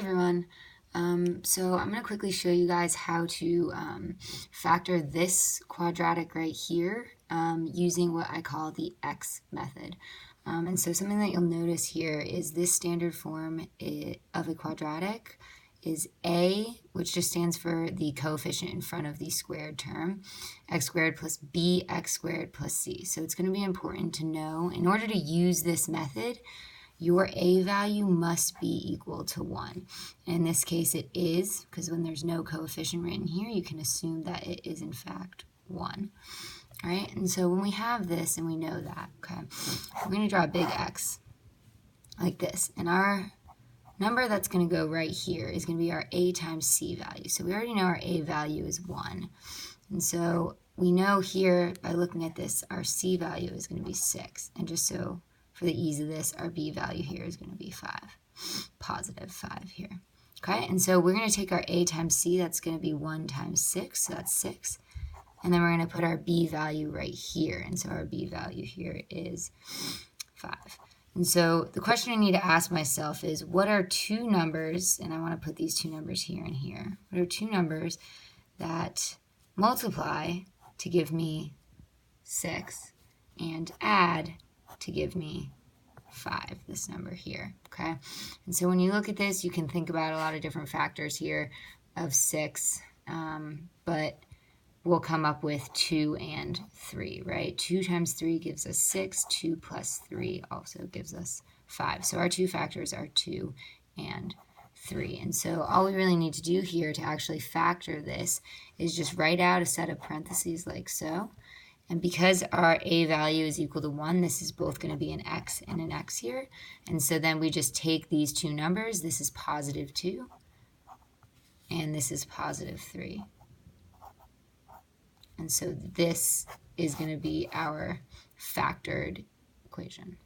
everyone. So I'm going to quickly show you guys how to factor this quadratic right here using what I call the X method. And so something that you'll notice here is this standard form of a quadratic is a, which just stands for the coefficient in front of the squared term, x squared plus b x squared plus c. So it's going to be important to know, in order to use this method, your a value must be equal to 1. In this case, it is, because when there's no coefficient written here, you can assume that it is, in fact, 1. All right, and so when we have this and we know that, okay, we're going to draw a big X like this. And our number that's going to go right here is going to be our a times c value. So we already know our a value is 1. And so we know here, by looking at this, our c value is going to be 6. And just so for the ease of this, our b value here is going to be 5, positive 5 here. Okay, and so we're going to take our a times c, that's going to be 1 times 6, so that's 6. And then we're going to put our b value right here, and so our b value here is 5. And so the question I need to ask myself is, what are two numbers, and I want to put these two numbers here and here, what are two numbers that multiply to give me 6 and add to give me 5, this number here, okay? And so when you look at this, you can think about a lot of different factors here of 6, but we'll come up with 2 and 3, right? 2 times 3 gives us 6, 2 plus 3 also gives us 5. So our two factors are 2 and 3. And so all we really need to do here to actually factor this is just write out a set of parentheses like so. And because our a value is equal to 1, this is both going to be an x and an x here. And so then we just take these two numbers. This is positive 2, and this is positive 3. And so this is going to be our factored equation.